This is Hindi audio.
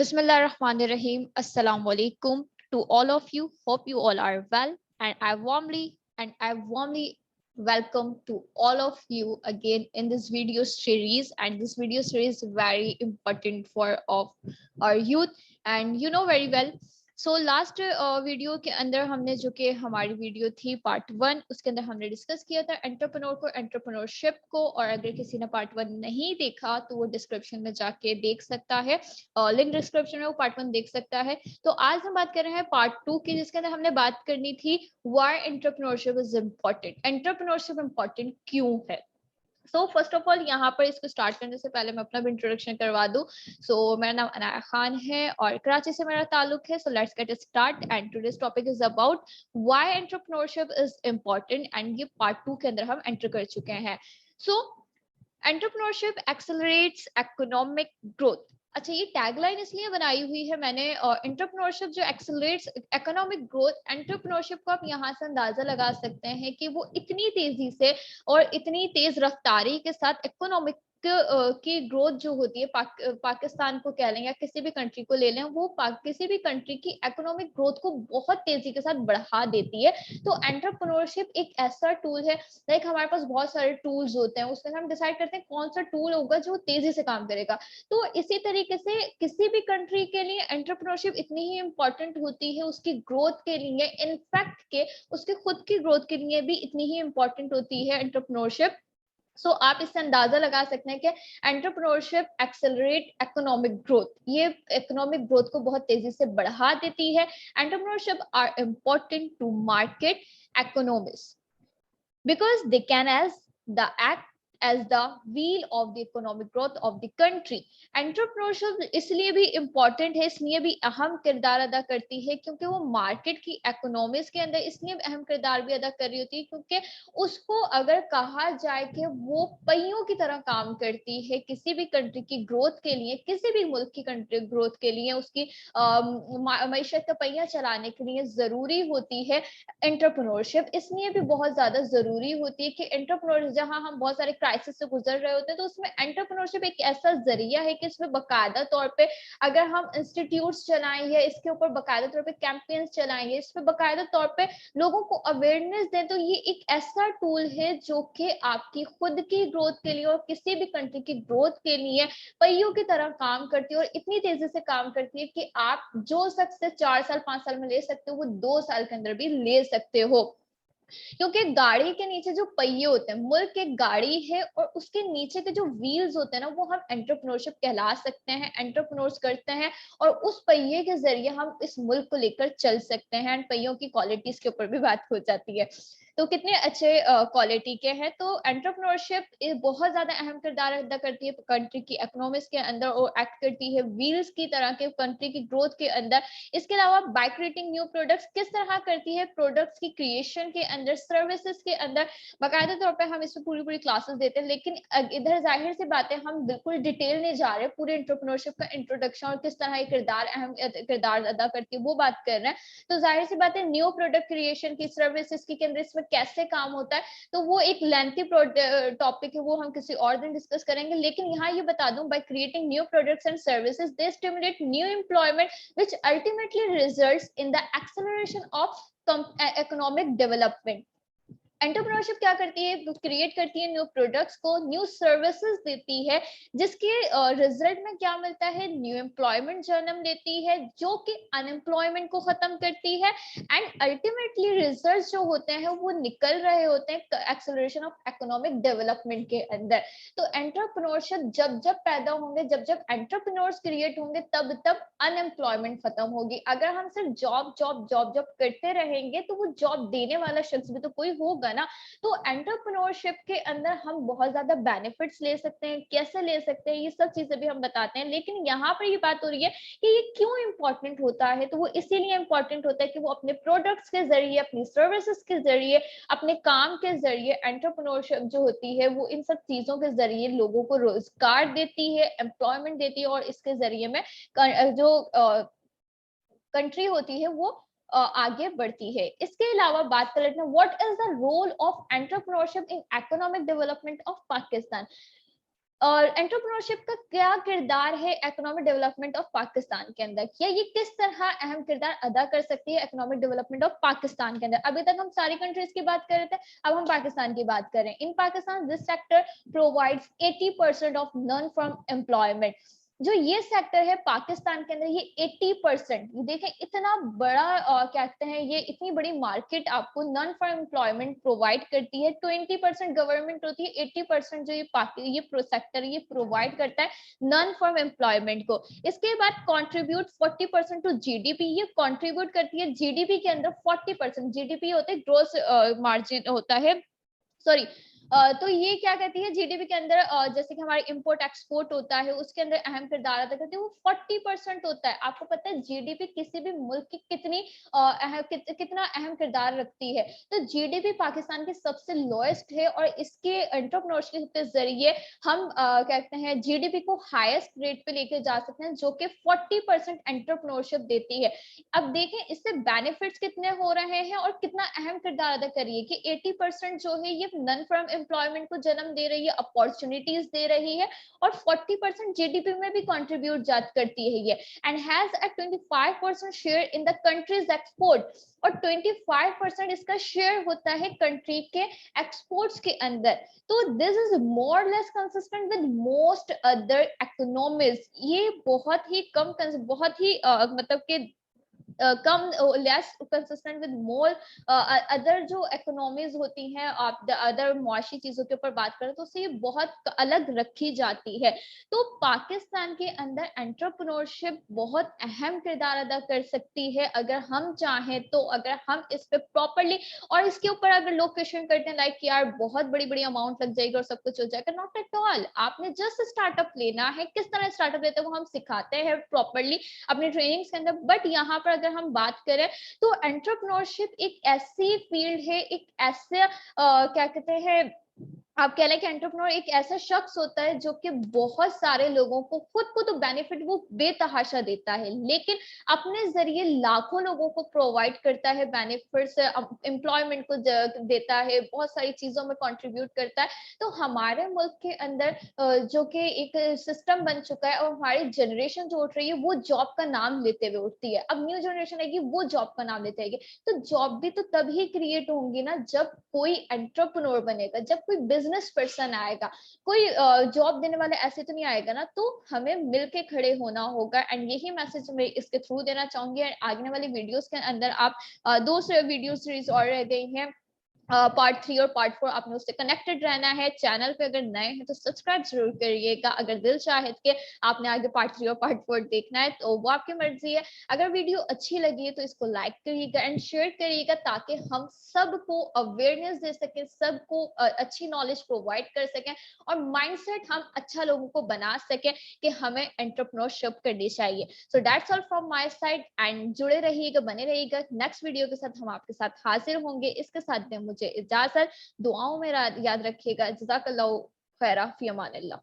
Bismillahirrahmanirrahim. Assalamu alaikum to all of you. Hope you all are well, and I warmly welcome to all of you again in this video series. And this video series is very important for of our youth, and you know very well. So last video के अंदर हमने जो कि हमारी वीडियो थी पार्ट 1, उसके अंदर हमने डिस्कस किया था एंटरप्रेन्योर को, एंटरप्रेन्योरशिप को। और अगर किसी ने पार्ट 1 नहीं देखा तो वो डिस्क्रिप्शन में जाके देख सकता है, लिंक डिस्क्रिप्शन में वो पार्ट 1 देख सकता है। तो आज हम बात कर रहे हैं पार्ट 2 की, जिसके अंदर हमने बात करनी थी why entrepreneurship is important, entrepreneurship important क्यों है। सो फर्स्ट ऑफ ऑल यहाँ पर इसको स्टार्ट करने से पहले मैं अपना भी इंट्रोडक्शन करवा दूं। सो मेरा नाम अनाया खान है और कराची से मेरा ताल्लुक है। So let's get start and today's topic is about why entrepreneurship is important, and ये पार्ट 2 के अंदर हम एंटर कर चुके हैं। सो एंटरप्रेन्योरशिप एक्सेलरेट्स इकोनॉमिक ग्रोथ। अच्छा, ये टैगलाइन इसलिए बनाई हुई है मैंने, एंटरप्रेन्योरशिप जो एक्सेलरेट्स इकोनॉमिक ग्रोथ, एंटरप्रेन्योरशिप को आप यहाँ से अंदाजा लगा सकते हैं कि वो इतनी तेजी से और इतनी तेज रफ्तारी के साथ इकोनॉमिक की ग्रोथ जो होती है, पाकिस्तान को कह लें या किसी भी कंट्री को ले लें, वो किसी भी कंट्री की इकोनॉमिक ग्रोथ को बहुत तेजी के साथ बढ़ा देती है। तो एंटरप्रेन्योरशिप एक ऐसा टूल है, लाइक हमारे पास बहुत सारे टूल्स होते हैं, उसमें हम डिसाइड करते हैं कौन सा टूल होगा जो तेजी से काम करेगा। तो इसी तरीके से किसी भी कंट्री के लिए एंटरप्रेन्योरशिप इतनी ही इंपॉर्टेंट होती है, उसकी ग्रोथ के लिए, इनफैक्ट के उसके खुद की ग्रोथ के लिए भी इतनी ही इंपॉर्टेंट होती है एंटरप्रेन्योरशिप। सो आप इससे अंदाजा लगा सकते हैं कि एंटरप्रेन्योरशिप एक्सेलरेट इकोनॉमिक ग्रोथ, ये इकोनॉमिक ग्रोथ को बहुत तेजी से बढ़ा देती है। Entrepreneurship are important to market economists because they can as the act as the wheel of the economic growth of the country। Entrepreneurship इसलिए भी इम्पोर्टेंट है, इसलिए भी अहम किरदार अदा करती है क्योंकि वो मार्केट की इकोनॉमिक्स के अंदर इसलिए अहम किरदार भी अदा कर रही होती है क्योंकि उसको अगर कहा जाए कि वो पहियों की तरह काम करती है किसी भी कंट्री की ग्रोथ के लिए, किसी भी मुल्क की कंट्री ग्रोथ के लिए, उसकी मईशत का पहिया चलाने के लिए जरूरी होती है एंटरप्रेन्योरशिप। इसलिए भी बहुत ज्यादा जरूरी होती है कि एंटरप्रेन्योर, जहां हम बहुत सारे क्राइसिस से गुजर रहे होते हैं, तो उसमें एंटरप्रेन्योरशिप एक ऐसा जरिया है कि इसमें बाकायदा तौर पे अगर हम इंस्टीट्यूट्स चलाएं या इसके ऊपर बाकायदा तौर पे कैंपेन्स चलाएं, इस पे बाकायदा तौर पे लोगों को अवेयरनेस दें, तो ये एक ऐसा टूल है जो कि आपकी खुद की ग्रोथ के लिए और किसी भी कंट्री की ग्रोथ के लिए पहियों की तरह काम करती है और इतनी तेजी से काम करती है कि आप जो सक्सेस 4 साल 5 साल में ले सकते हो वो 2 साल के अंदर भी ले सकते हो। क्योंकि गाड़ी के नीचे जो पहिए होते हैं, मुल्क एक गाड़ी है और उसके नीचे के जो व्हील्स होते हैं ना, वो हम एंटरप्रेन्योरशिप कहला सकते हैं, एंटरप्रेन्योर्स करते हैं और उस पहिए के जरिए हम इस मुल्क को लेकर चल सकते हैं। एंड पहियों की क्वालिटीज के ऊपर भी बात हो जाती है, तो कितने अच्छे क्वालिटी के हैं। तो एंटरप्रेन्योरशिप बहुत ज्यादा अहम किरदार अदा करती है कंट्री की इकोनॉमिक्स के अंदर और एक्ट करती है व्हील्स की तरह के कंट्री की ग्रोथ के अंदर। इसके अलावा बाय क्रिएटिंग न्यू प्रोडक्ट्स किस तरह करती है, प्रोडक्ट्स की क्रिएशन के अंदर, सर्विसेज के अंदर बाकायदा तौर पे हम इसमें पूरी पूरी क्लासेस देते हैं। लेकिन इधर जाहिर सी बातें, हम बिल्कुल डिटेल नहीं जा रहे, पूरे एंटरप्रेन्योरशिप का इंट्रोडक्शन और किस तरह ये किरदार अहम किरदार अदा करती है वो बात कर रहे हैं। तो जाहिर सी बात है, न्यू प्रोडक्ट क्रिएशन की, सर्विसेज की केंद्र इसमें कैसे काम होता है, तो वो एक लेंथी टॉपिक है, वो हम किसी और दिन डिस्कस करेंगे। लेकिन यहाँ ये बता दूं, by creating new products and services they stimulate new employment which ultimately results in the acceleration of economic development। Entrepreneurship क्या करती है, क्रिएट करती है न्यू प्रोडक्ट्स को, न्यू सर्विसेज देती है, जिसके रिजल्ट में क्या मिलता है, न्यू एम्प्लॉयमेंट जन्म देती है जो कि अनएम्प्लॉयमेंट को खत्म करती है। एंड अल्टीमेटली रिजल्ट्स जो होते हैं वो निकल रहे होते हैं एक्सेलरेशन ऑफ इकोनॉमिक डेवलपमेंट के अंदर। तो एंटरप्रेन्योरशिप जब जब पैदा होंगे, जब जब एंटरप्रेन्योर्स क्रिएट होंगे, तब तब अनएम्प्लॉयमेंट खत्म होगी। अगर हम सिर्फ जॉब जॉब जॉब जॉब करते रहेंगे तो वो जॉब देने वाला शख्स भी तो कोई होगा ना। तो एंटरप्रेन्योरशिप के अंदर हम बहुत ज्यादा बेनिफिट्स ले सकते हैं, कैसे ले सकते हैं, ये सब चीजें भी हम बताते हैं। लेकिन यहाँ पर ये बात हो रही है कि ये क्यों इंपॉर्टेंट होता है, तो वो इसीलिए इंपॉर्टेंट होता है कि वो अपने प्रोडक्ट्स के जरिए, अपनी सर्विसेज के जरिए, अपने काम के जरिए, एंटरप्रेन्योरशिप जो होती है वो इन सब चीजों के जरिए लोगों को रोजगार देती है, एम्प्लॉयमेंट देती है और इसके जरिए में जो कंट्री होती है वो आगे बढ़ती है। इसके अलावा बात कर लेते हैं, what is the role of entrepreneurship in economic development of Pakistan. और एंटरप्रेन्योरशिप का क्या किरदार है इकोनॉमिक डेवलपमेंट ऑफ पाकिस्तान के अंदर, या ये किस तरह अहम किरदार अदा कर सकती है इकोनॉमिक डेवलपमेंट ऑफ पाकिस्तान के अंदर। अभी तक हम सारी कंट्रीज की बात कर रहे थे, अब हम पाकिस्तान की बात कर रहे हैं। In Pakistan this sector provides 80% of non farm employment. जो ये सेक्टर है पाकिस्तान के अंदर, ये 80%, देखें इतना बड़ा क्या कहते हैं, ये इतनी बड़ी मार्केट आपको नॉन फॉर एम्प्लॉयमेंट प्रोवाइड करती है। 20% गवर्नमेंट होती है, 80% जो ये सेक्टर ये प्रोवाइड करता है नॉन फॉर्म एम्प्लॉयमेंट को। इसके बाद कॉन्ट्रीब्यूट 40% टू जीडीपी, ये कॉन्ट्रीब्यूट करती है जीडीपी के अंदर 40%। जीडीपी होते हैं ग्रोस मार्जिन होता है, सॉरी। तो ये क्या कहती है जीडीपी के अंदर, जैसे कि हमारे इंपोर्ट एक्सपोर्ट होता है उसके अंदर अहम किरदार अदा करती है, वो 40% होता है। आपको पता है जीडीपी किसी भी मुल्क की कितना अहम किरदार रखती है। तो जीडीपी पाकिस्तान की सबसे लोएस्ट है, और इसके एंटरप्रेन्योरशिप के जरिए हम कहते हैं जीडीपी को हाईएस्ट रेट पे लेके जा सकते हैं, जो कि 40% एंटरप्रेन्योरशिप देती है। अब देखें इससे बेनिफिट्स कितने हो रहे हैं और कितना अहम किरदार अदा कर रही है कि 80% जो है ये नॉन फॉर्म एम्प्लॉयमेंट को जन्म दे रही है, अपॉर्चुनिटीज दे रही है, और 40% जीडीपी में भी कंट्रीब्यूट करती है ये, and has a 25% share in the countries export, और 25% इसका शेयर होता है कंट्री के एक्सपोर्ट्स के अंदर। तो this is more less consistent with most other economies. ये बहुत ही कम, बहुत ही मतलब कि कम, less consistent with more other जो इकोनॉमीज होती हैं, आप अदर मुआशी चीजों के ऊपर बात करें तो उससे ये बहुत अलग रखी जाती है। तो पाकिस्तान के अंदर एंटरप्रेन्योरशिप बहुत अहम किरदार अदा कर सकती है अगर हम चाहें तो, अगर हम इस पे प्रॉपरली, और इसके ऊपर अगर लोग क्वेश्चन करते हैं लाइक यार बहुत बड़ी बड़ी अमाउंट लग जाएगी और सब कुछ हो जाएगा, नॉट एट ऑल। आपने जस्ट स्टार्टअप लेना है, किस तरह स्टार्टअप लेते हैं वो हम सिखाते हैं प्रॉपरली अपने ट्रेनिंग्स के अंदर। बट यहाँ पर अगर हम बात करें तो एंटरप्रेन्योरशिप एक ऐसी फील्ड है, एक ऐसे क्या कहते हैं, आप कह लें कि एंटरप्रेन्योर एक ऐसा शख्स होता है जो कि बहुत सारे लोगों को, खुद को तो बेनिफिट वो बेतहाशा देता है, लेकिन अपने जरिए लाखों लोगों को प्रोवाइड करता है बेनिफिट्स, एम्प्लॉयमेंट को देता है, बहुत सारी चीजों में कंट्रीब्यूट करता है। तो हमारे मुल्क के अंदर जो कि एक सिस्टम बन चुका है, और हमारी जनरेशन जो उठ रही है वो जॉब का नाम लेते हुए उठती है। अब न्यू जनरेशन आएगी वो जॉब का नाम लेते आएगी। तो जॉब भी तो तभी क्रिएट होंगी ना जब कोई एंटरप्रेन्योर बनेगा, जब कोई बिजनेस पर्सन आएगा। कोई जॉब देने वाला ऐसे तो नहीं आएगा ना। तो हमें मिलके खड़े होना होगा, एंड यही मैसेज मैं इसके थ्रू देना चाहूंगी। एंड आगे वाली वीडियोस के अंदर आप दो वीडियो सीरीज और रह गई हैं, पार्ट 3 और पार्ट 4, आपने उससे कनेक्टेड रहना है। चैनल पे अगर नए हैं तो सब्सक्राइब जरूर करिएगा। अगर दिल चाहे कि आपने आगे पार्ट 3 और पार्ट 4 देखना है तो वो आपकी मर्जी है। अगर वीडियो अच्छी लगी है तो इसको लाइक करिएगा एंड शेयर करिएगा, ताकि हम सबको अवेयरनेस दे सकें, सबको अच्छी नॉलेज प्रोवाइड कर सकें, और माइंडसेट हम अच्छा लोगों को बना सकें कि हमें एंटरप्रेन्योरशिप करनी चाहिए। So that's all from my side, and जुड़े रहिएगा, बने रहिएगा। नेक्स्ट वीडियो के साथ हम आपके साथ हाजिर होंगे। इसके साथ में मुझे इजाजत, दुआओं में याद रखिएगा। जज़ाकल्लाहु खैरा, फी अमानिल्लाह।